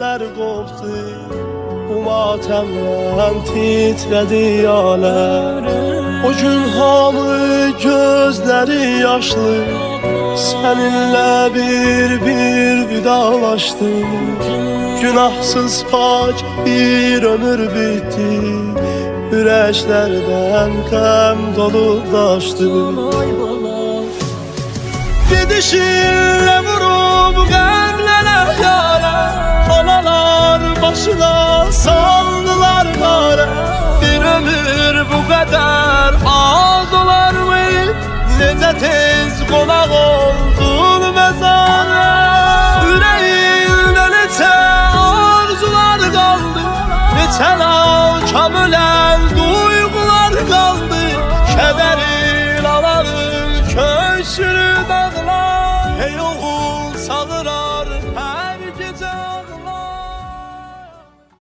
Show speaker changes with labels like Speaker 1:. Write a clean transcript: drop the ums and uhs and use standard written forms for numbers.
Speaker 1: Nağmələr qopdu, bu matəmdən titrədi aləm. O gün hamı gözləri yaşlı, səninlə bir vidalaşdı. Günahsız pak bir ömür bitti, ürəklərdən qəm dolu daşdı. Gidişinlə vurub qəmlərə yara, analar başına saldılar qara. Bir ömür bu qədər az olarmı? Necə tez qonaq oldun məzar.